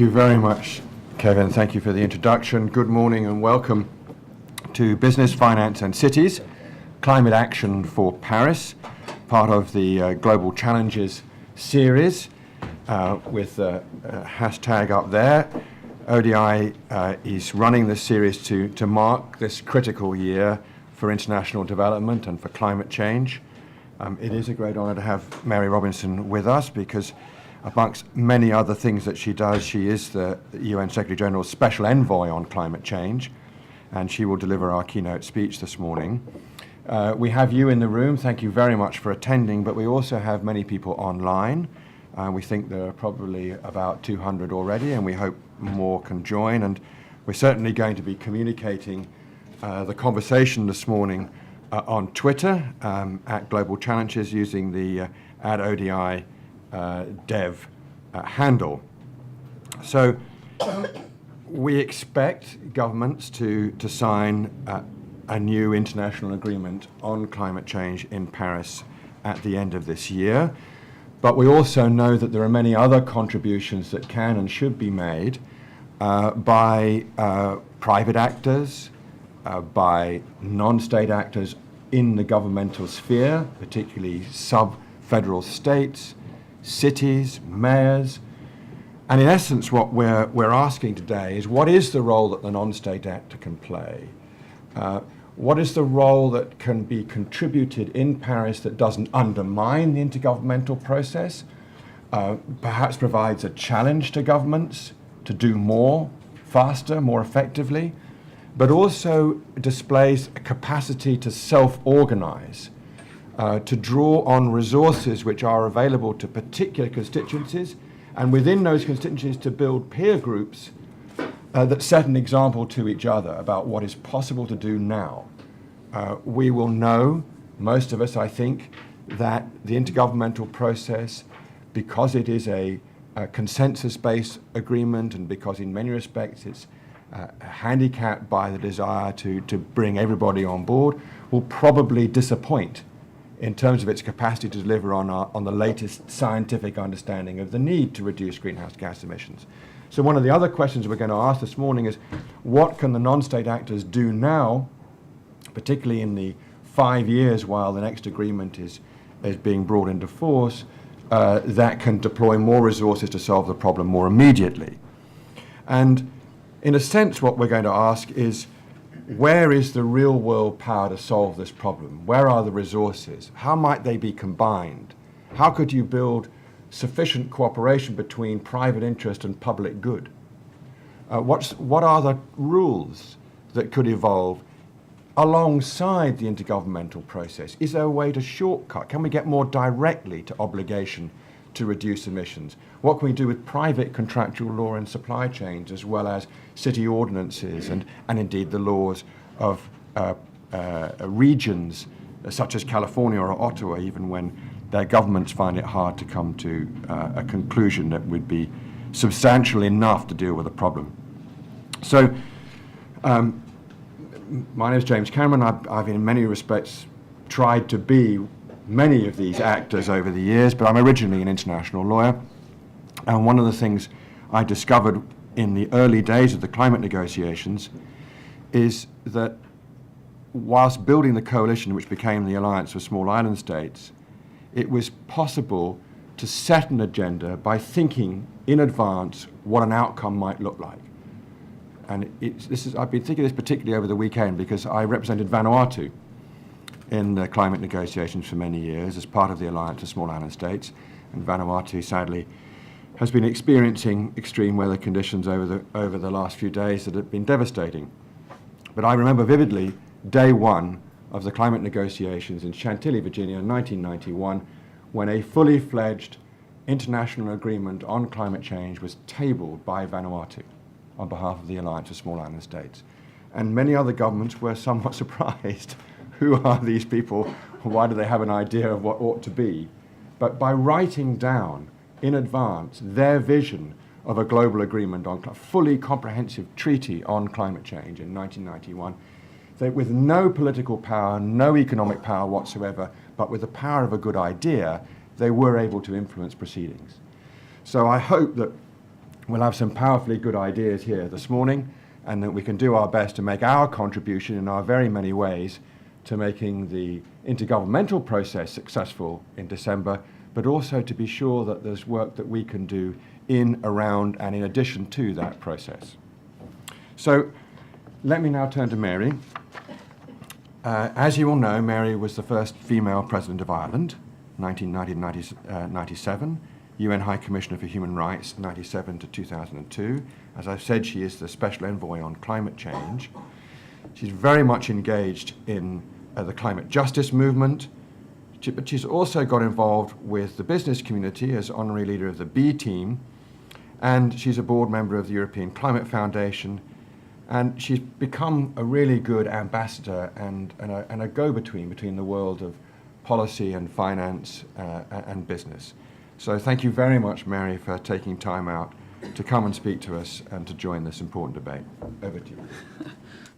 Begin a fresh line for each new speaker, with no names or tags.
Thank you very much, Kevin. Thank you for the introduction. Good morning and welcome to Business, Finance and Cities, Climate Action for Paris, part of the Global Challenges series with the hashtag up there. ODI is running this series to mark this critical year for international development and for climate change. It is a great honour to have Mary Robinson with us because amongst many other things that she does, she is the UN Secretary General's Special Envoy on Climate Change, and she will deliver our keynote speech this morning. We have you in the room. Thank you very much for attending, but we also have many people online. We think there are probably about 200 already, and we hope more can join. And we're certainly going to be communicating the conversation this morning on Twitter at Global Challenges using the @ODI dev handle. So we expect governments to sign a new international agreement on climate change in Paris at the end of this year. But we also know that there are many other contributions that can and should be made by private actors, by non-state actors in the governmental sphere, particularly sub-federal states, cities, mayors. And in essence, what we're asking today is what is the role that the non-state actor can play? What is the role that can be contributed in Paris that doesn't undermine the intergovernmental process, perhaps provides a challenge to governments to do more, faster, more effectively, but also displays a capacity to self-organize, to draw on resources which are available to particular constituencies, and within those constituencies to build peer groups that set an example to each other about what is possible to do now. We will know, most of us I think, that the intergovernmental process, because it is a consensus-based agreement and because in many respects it's handicapped by the desire to bring everybody on board, will probably disappoint in terms of its capacity to deliver on the latest scientific understanding of the need to reduce greenhouse gas emissions. So one of the other questions we're going to ask this morning is, what can the non-state actors do now, particularly in the 5 years while the next agreement is being brought into force, that can deploy more resources to solve the problem more immediately? And in a sense, what we're going to ask is, where is the real world power to solve this problem? Where are the resources? How might they be combined? How could you build sufficient cooperation between private interest and public good? What are the rules that could evolve alongside the intergovernmental process? Is there a way to shortcut? Can we get more directly to obligation to reduce emissions? What can we do with private contractual law and supply chains, as well as city ordinances and indeed the laws of regions such as California or Ottawa, even when their governments find it hard to come to a conclusion that would be substantial enough to deal with the problem? So my name is James Cameron. I've in many respects tried to be many of these actors over the years, but I'm originally an international lawyer. And one of the things I discovered in the early days of the climate negotiations is that whilst building the coalition which became the Alliance of Small Island States, it was possible to set an agenda by thinking in advance what an outcome might look like. And I've been thinking this particularly over the weekend because I represented Vanuatu in the climate negotiations for many years as part of the Alliance of Small Island States. And Vanuatu, sadly, has been experiencing extreme weather conditions over the last few days that have been devastating. But I remember vividly day one of the climate negotiations in Chantilly, Virginia in 1991, when a fully fledged international agreement on climate change was tabled by Vanuatu on behalf of the Alliance of Small Island States. And many other governments were somewhat surprised. Who are these people? Why do they have an idea of what ought to be? But by writing down in advance their vision of a global agreement on a fully comprehensive treaty on climate change in 1991, they, with no political power, no economic power whatsoever, but with the power of a good idea, they were able to influence proceedings. So I hope that we'll have some powerfully good ideas here this morning, and that we can do our best to make our contribution in our very many ways to making the intergovernmental process successful in December, but also to be sure that there's work that we can do in, around, and in addition to that process. So let me now turn to Mary. As you all know, Mary was the first female president of Ireland, 1997, UN High Commissioner for Human Rights, 97 to 2002. As I've said, she is the Special Envoy on Climate Change. She's very much engaged in the climate justice movement, but she's also got involved with the business community as honorary leader of the B Team, and she's a board member of the European Climate Foundation, and she's become a really good ambassador and a go-between between the world of policy and finance and business. So thank you very much, Mary, for taking time out to come and speak to us and to join this important debate. Over to you.